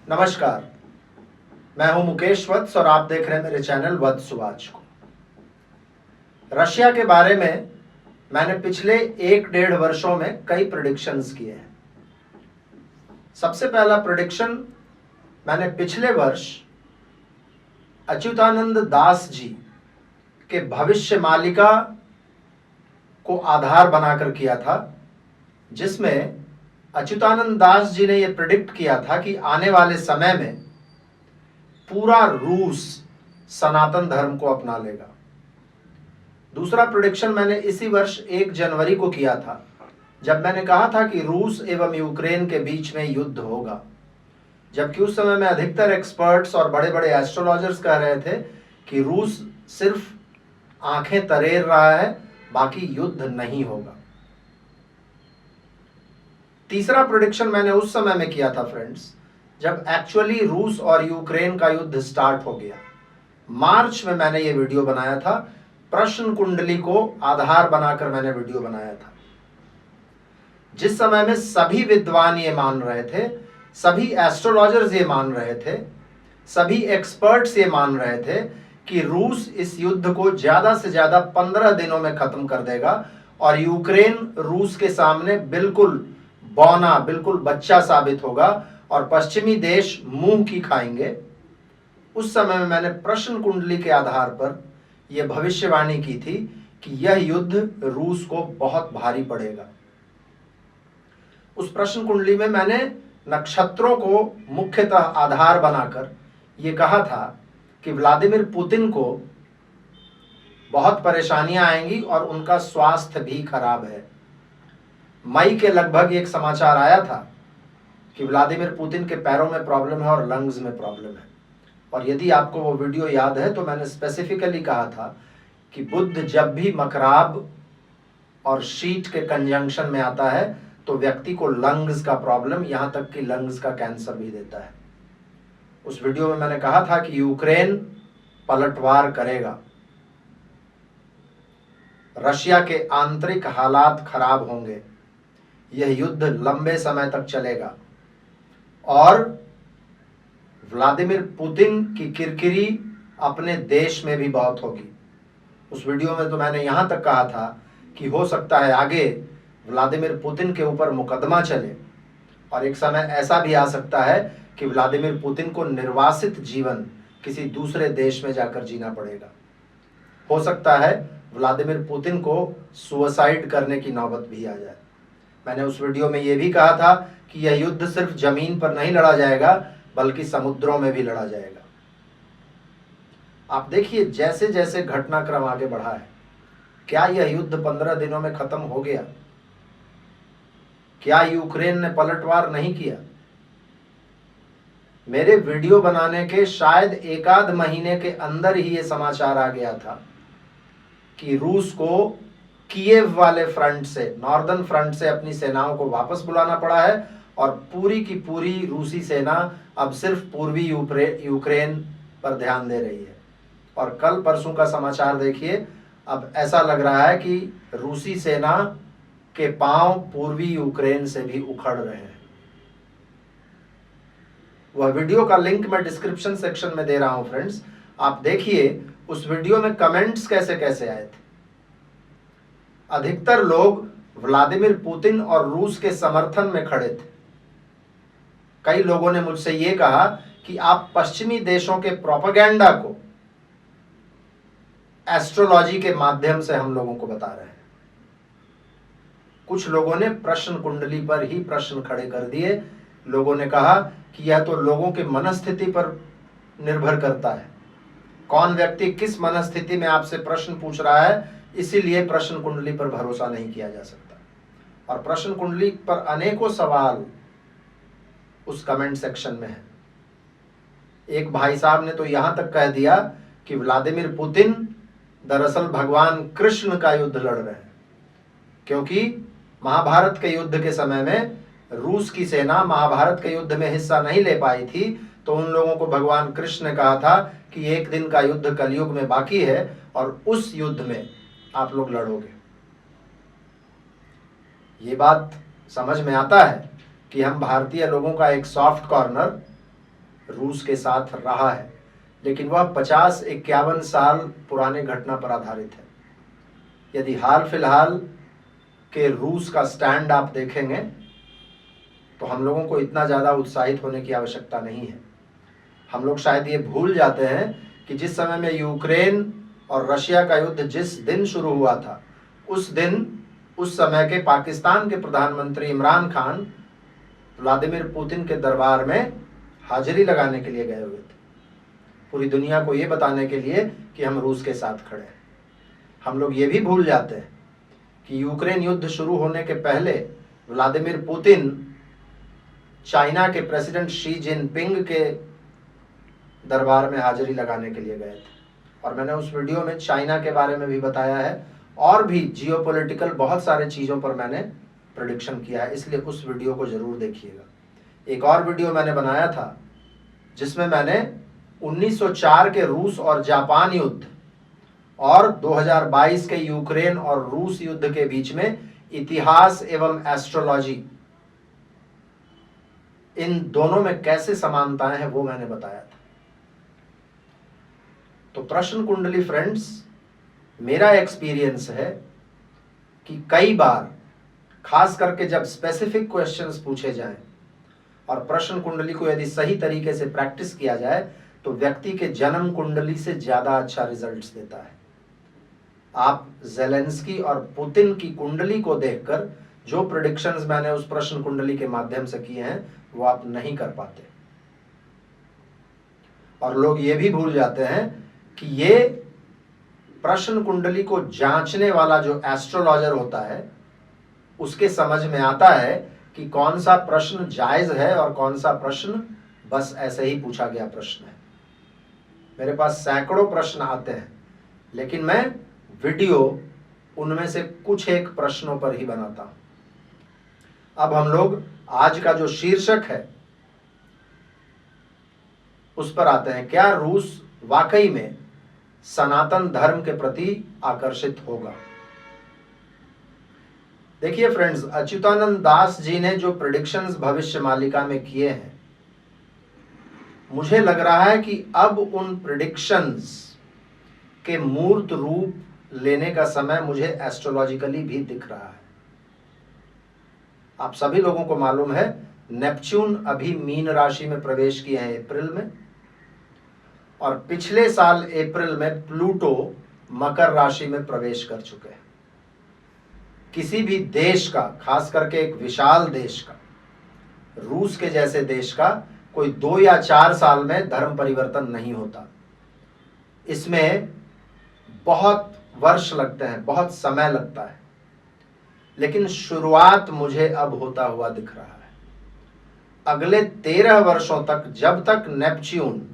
नमस्कार, मैं हूं मुकेश वत्स और आप देख रहे हैं मेरे चैनल वत्स सुभाष को। रशिया के बारे में मैंने पिछले 1-1.5 वर्षों में कई प्रेडिक्शंस किए हैं। सबसे पहला प्रेडिक्शन मैंने पिछले वर्ष अच्युतानंद दास जी के भविष्य मालिका को आधार बनाकर किया था, जिसमें अच्युतानंद दास जी ने यह प्रेडिक्ट किया था कि आने वाले समय में पूरा रूस सनातन धर्म को अपना लेगा। दूसरा प्रेडिक्शन मैंने इसी वर्ष 1 जनवरी को किया था, जब मैंने कहा था कि रूस एवं यूक्रेन के बीच में युद्ध होगा, जबकि उस समय में अधिकतर एक्सपर्ट्स और बड़े बड़े एस्ट्रोलॉजर्स कह रहे थे कि रूस सिर्फ आंखें तरेर रहा है, बाकी युद्ध नहीं होगा। तीसरा प्रेडिक्शन मैंने उस समय में किया था फ्रेंड्स, जब एक्चुअली रूस और यूक्रेन का युद्ध स्टार्ट हो गया। मार्च में मैंने ये वीडियो बनाया था, प्रश्न कुंडली को आधार बनाकर मैंने वीडियो बनाया था। जिस समय में सभी विद्वान ये मान रहे थे, सभी एस्ट्रोलॉजर्स ये मान रहे थे, सभी एक्सपर्ट्स ये मान रहे थे कि रूस इस युद्ध को ज्यादा से ज्यादा 15 दिनों में खत्म कर देगा और यूक्रेन रूस के सामने बिल्कुल बौना, बिल्कुल बच्चा साबित होगा और पश्चिमी देश मुंह की खाएंगे। उस समय में मैंने प्रश्न कुंडली के आधार पर यह भविष्यवाणी की थी कि यह युद्ध रूस को बहुत भारी पड़ेगा। उस प्रश्न कुंडली में मैंने नक्षत्रों को मुख्यतः आधार बनाकर यह कहा था कि व्लादिमीर पुतिन को बहुत परेशानियां आएंगी और उनका स्वास्थ्य भी खराब है। मई के लगभग एक समाचार आया था कि व्लादिमीर पुतिन के पैरों में प्रॉब्लम है और लंग्स में प्रॉब्लम है। और यदि आपको वो वीडियो याद है तो मैंने स्पेसिफिकली कहा था कि बुध जब भी मकराब और शीट के कंजंक्शन में आता है तो व्यक्ति को लंग्स का प्रॉब्लम, यहां तक कि लंग्स का कैंसर भी देता है। उस वीडियो में मैंने कहा था कि यूक्रेन पलटवार करेगा, रशिया के आंतरिक हालात खराब होंगे, यह युद्ध लंबे समय तक चलेगा और व्लादिमीर पुतिन की किरकिरी अपने देश में भी बहुत होगी। उस वीडियो में तो मैंने यहां तक कहा था कि हो सकता है आगे व्लादिमीर पुतिन के ऊपर मुकदमा चले और एक समय ऐसा भी आ सकता है कि व्लादिमीर पुतिन को निर्वासित जीवन किसी दूसरे देश में जाकर जीना पड़ेगा। हो सकता है व्लादिमीर पुतिन को सुसाइड करने की नौबत भी आ जाए। मैंने उस वीडियो में यह भी कहा था कि यह युद्ध सिर्फ जमीन पर नहीं लड़ा जाएगा बल्कि समुद्रों में भी लड़ा जाएगा। आप देखिए जैसे जैसे घटनाक्रम आगे बढ़ा है, क्या यह युद्ध 15 दिनों में खत्म हो गया? क्या यूक्रेन ने पलटवार नहीं किया? मेरे वीडियो बनाने के शायद 1-आध महीने के अंदर ही यह समाचार आ गया था कि रूस को कीव वाले फ्रंट से, नॉर्दर्न फ्रंट से अपनी सेनाओं को वापस बुलाना पड़ा है और पूरी की पूरी रूसी सेना अब सिर्फ पूर्वी यूक्रेन पर ध्यान दे रही है। और कल परसों का समाचार देखिए, अब ऐसा लग रहा है कि रूसी सेना के पांव पूर्वी यूक्रेन से भी उखड़ रहे हैं। वह वीडियो का लिंक मैं डिस्क्रिप्शन सेक्शन में दे रहा हूं फ्रेंड्स, आप देखिए उस वीडियो में कमेंट्स कैसे कैसे आए थे। अधिकतर लोग व्लादिमीर पुतिन और रूस के समर्थन में खड़े थे। कई लोगों ने मुझसे यह कहा कि आप पश्चिमी देशों के प्रोपेगेंडा को एस्ट्रोलॉजी के माध्यम से हम लोगों को बता रहे हैं। कुछ लोगों ने प्रश्न कुंडली पर ही प्रश्न खड़े कर दिए। लोगों ने कहा कि यह तो लोगों के मनस्थिति पर निर्भर करता है, कौन व्यक्ति किस मनस्थिति में आपसे प्रश्न पूछ रहा है, इसीलिए प्रश्न कुंडली पर भरोसा नहीं किया जा सकता। और प्रश्न कुंडली पर अनेकों सवाल उस कमेंट सेक्शन में है। एक भाई साहब ने तो यहां तक कह दिया कि व्लादिमीर पुतिन दरअसल भगवान कृष्ण का युद्ध लड़ रहे हैं, क्योंकि महाभारत के युद्ध के समय में रूस की सेना महाभारत के युद्ध में हिस्सा नहीं ले पाई थी, तो उन लोगों को भगवान कृष्ण ने कहा था कि 1 दिन का युद्ध कलयुग में बाकी है और उस युद्ध में आप लोग लड़ोगे। ये बात समझ में आता है कि हम भारतीय लोगों का एक सॉफ्ट कॉर्नर रूस के साथ रहा है, लेकिन वह 50-51 साल पुराने घटना पर आधारित है। यदि हाल फिलहाल के रूस का स्टैंड आप देखेंगे तो हम लोगों को इतना ज़्यादा उत्साहित होने की आवश्यकता नहीं है। हम लोग शायद ये भूल जाते हैं कि जिस समय में यूक्रेन और रशिया का युद्ध जिस दिन शुरू हुआ था, उस दिन उस समय के पाकिस्तान के प्रधानमंत्री इमरान खान व्लादिमीर पुतिन के दरबार में हाजिरी लगाने के लिए गए हुए थे, पूरी दुनिया को ये बताने के लिए कि हम रूस के साथ खड़े हैं। हम लोग ये भी भूल जाते हैं कि यूक्रेन युद्ध शुरू होने के पहले व्लादिमीर पुतिन चाइना के प्रेसिडेंट शी जिनपिंग के दरबार में हाजिरी लगाने के लिए गए थे, और मैंने उस वीडियो में चाइना के बारे में भी बताया है और भी जियोपॉलिटिकल बहुत सारे चीज़ों पर मैंने प्रेडिक्शन किया है, इसलिए उस वीडियो को ज़रूर देखिएगा। एक और वीडियो मैंने बनाया था जिसमें मैंने 1904 के रूस और जापान युद्ध और 2022 के यूक्रेन और रूस युद्ध के बीच में इतिहास एवं एस्ट्रोलॉजी, इन दोनों में कैसे समानताएं हैं वो मैंने बताया था। तो प्रश्न कुंडली फ्रेंड्स, मेरा एक्सपीरियंस है कि कई बार खास करके जब स्पेसिफिक क्वेश्चंस पूछे जाएं और प्रश्न कुंडली को यदि सही तरीके से प्रैक्टिस किया जाए तो व्यक्ति के जन्म कुंडली से ज्यादा अच्छा रिजल्ट्स देता है। आप जेलेंस्की और पुतिन की कुंडली को देखकर जो प्रेडिक्शंस मैंने उस प्रश्न कुंडली के माध्यम से किए हैं वो आप नहीं कर पाते, और लोग ये भी भूल जाते हैं कि ये प्रश्न कुंडली को जांचने वाला जो एस्ट्रोलॉजर होता है उसके समझ में आता है कि कौन सा प्रश्न जायज है और कौन सा प्रश्न बस ऐसे ही पूछा गया प्रश्न है। मेरे पास सैकड़ों प्रश्न आते हैं, लेकिन मैं वीडियो उनमें से कुछ एक प्रश्नों पर ही बनाता हूं। अब हम लोग आज का जो शीर्षक है उस पर आते हैं। क्या रूस वाकई में सनातन धर्म के प्रति आकर्षित होगा? देखिए फ्रेंड्स, अच्युतानंद दास जी ने जो प्रेडिक्शंस भविष्य मालिका में किए हैं, मुझे लग रहा है कि अब उन प्रेडिक्शंस के मूर्त रूप लेने का समय मुझे एस्ट्रोलॉजिकली भी दिख रहा है। आप सभी लोगों को मालूम है नेपच्यून अभी मीन राशि में प्रवेश किए हैं अप्रैल में, और पिछले साल अप्रैल में प्लूटो मकर राशि में प्रवेश कर चुके हैं। किसी भी देश का, खास करके एक विशाल देश का, रूस के जैसे देश का, कोई 2 या 4 साल में धर्म परिवर्तन नहीं होता। इसमें बहुत वर्ष लगते हैं, बहुत समय लगता है, लेकिन शुरुआत मुझे अब होता हुआ दिख रहा है। अगले 13 वर्षों तक, जब तक नेपच्यून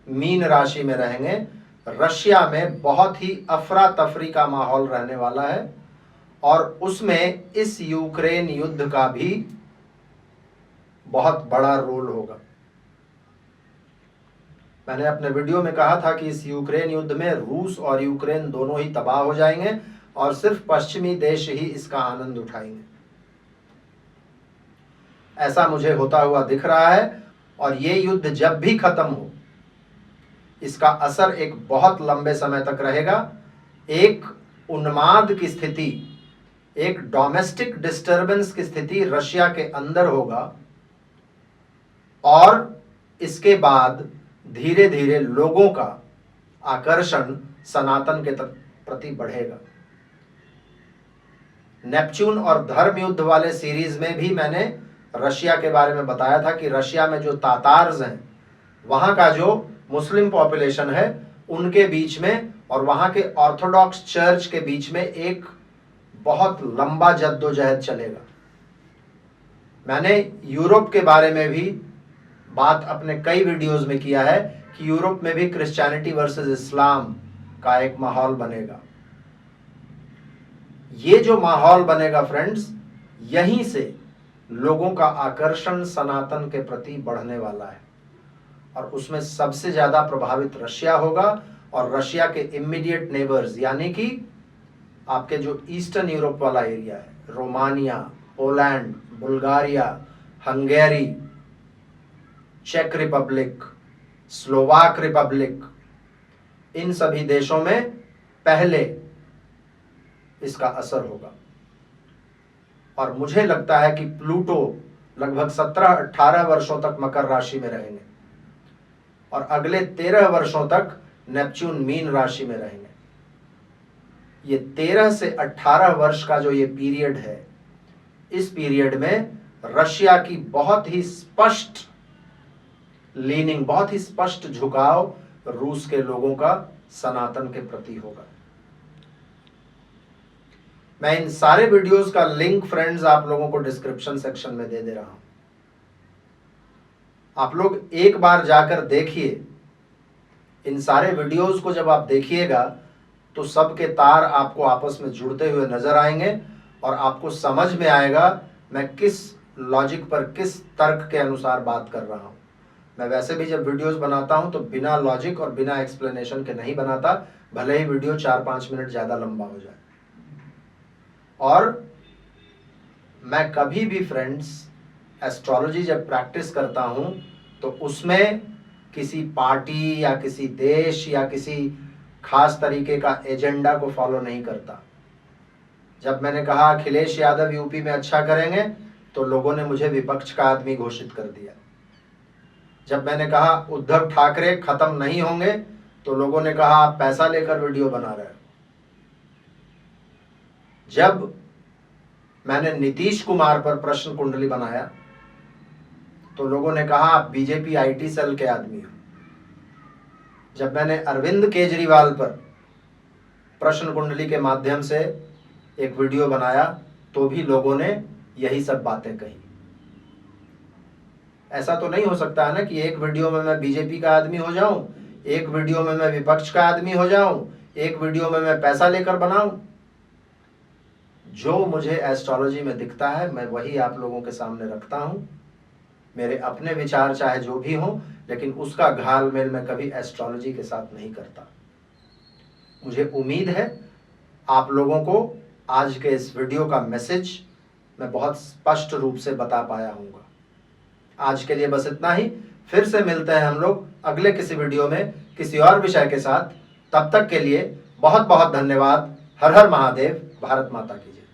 मीन राशि में रहेंगे, रशिया में बहुत ही अफरा तफरी का माहौल रहने वाला है, और उसमें इस यूक्रेन युद्ध का भी बहुत बड़ा रोल होगा। मैंने अपने वीडियो में कहा था कि इस यूक्रेन युद्ध में रूस और यूक्रेन दोनों ही तबाह हो जाएंगे और सिर्फ पश्चिमी देश ही इसका आनंद उठाएंगे। ऐसा मुझे होता हुआ दिख रहा है, और ये युद्ध जब भी खत्म हो इसका असर एक बहुत लंबे समय तक रहेगा। एक उन्माद की स्थिति, एक डोमेस्टिक डिस्टर्बेंस की स्थिति रशिया के अंदर होगा, और इसके बाद धीरे धीरे लोगों का आकर्षण सनातन के प्रति बढ़ेगा। नेपच्यून और धर्म युद्ध वाले सीरीज में भी मैंने रशिया के बारे में बताया था कि रशिया में जो तातार्स हैं, वहां का जो मुस्लिम पॉपुलेशन है, उनके बीच में और वहां के ऑर्थोडॉक्स चर्च के बीच में एक बहुत लंबा जद्दोजहद चलेगा। मैंने यूरोप के बारे में भी बात अपने कई वीडियोस में किया है कि यूरोप में भी क्रिश्चियनिटी वर्सेस इस्लाम का एक माहौल बनेगा। ये जो माहौल बनेगा फ्रेंड्स, यहीं से लोगों का आकर्षण सनातन के प्रति बढ़ने वाला है, और उसमें सबसे ज्यादा प्रभावित रशिया होगा, और रशिया के इमीडिएट नेबर्स यानी कि आपके जो ईस्टर्न यूरोप वाला एरिया है, रोमानिया, पोलैंड, बुल्गारिया, हंगेरी, चेक रिपब्लिक, स्लोवाक रिपब्लिक, इन सभी देशों में पहले इसका असर होगा। और मुझे लगता है कि प्लूटो लगभग 17-18 वर्षों तक मकर राशि में रहेंगे और अगले 13 वर्षों तक नेपच्यून मीन राशि में रहेंगे। ये 13 से 18 वर्ष का जो ये पीरियड है, इस पीरियड में रशिया की बहुत ही स्पष्ट लीनिंग, बहुत ही स्पष्ट झुकाव रूस के लोगों का सनातन के प्रति होगा। मैं इन सारे वीडियोस का लिंक फ्रेंड्स आप लोगों को डिस्क्रिप्शन सेक्शन में दे रहा हूं। आप लोग एक बार जाकर देखिए। इन सारे वीडियोस को जब आप देखिएगा तो सबके तार आपको आपस में जुड़ते हुए नजर आएंगे और आपको समझ में आएगा मैं किस लॉजिक पर, किस तर्क के अनुसार बात कर रहा हूं। मैं वैसे भी जब वीडियोस बनाता हूं तो बिना लॉजिक और बिना एक्सप्लेनेशन के नहीं बनाता, भले ही वीडियो 4-5 मिनट ज्यादा लंबा हो जाए। और मैं कभी भी फ्रेंड्स एस्ट्रोलॉजी जब प्रैक्टिस करता हूं तो उसमें किसी पार्टी या किसी देश या किसी खास तरीके का एजेंडा को फॉलो नहीं करता। जब मैंने कहा अखिलेश यादव यूपी में अच्छा करेंगे तो लोगों ने मुझे विपक्ष का आदमी घोषित कर दिया। जब मैंने कहा उद्धव ठाकरे खत्म नहीं होंगे तो लोगों ने कहा आप पैसा लेकर वीडियो बना रहे हो। जब मैंने नीतीश कुमार पर प्रश्न कुंडली बनाया तो लोगों ने कहा आप बीजेपी आईटी सेल के आदमी हो। जब मैंने अरविंद केजरीवाल पर प्रश्न कुंडली के माध्यम से एक वीडियो बनाया तो भी लोगों ने यही सब बातें कही। ऐसा तो नहीं हो सकता है ना कि एक वीडियो में मैं बीजेपी का आदमी हो जाऊं, एक वीडियो में मैं विपक्ष का आदमी हो जाऊं, एक वीडियो में मैं पैसा लेकर बनाऊं। जो मुझे एस्ट्रोलॉजी में दिखता है मैं वही आप लोगों के सामने रखता हूं। मेरे अपने विचार चाहे जो भी हों, लेकिन उसका घालमेल मैं कभी एस्ट्रोलॉजी के साथ नहीं करता। मुझे उम्मीद है आप लोगों को आज के इस वीडियो का मैसेज मैं बहुत स्पष्ट रूप से बता पाया हूँगा। आज के लिए बस इतना ही। फिर से मिलते हैं हम लोग अगले किसी वीडियो में किसी और विषय के साथ। तब तक के लिए बहुत बहुत धन्यवाद। हर हर महादेव। भारत माता की जय।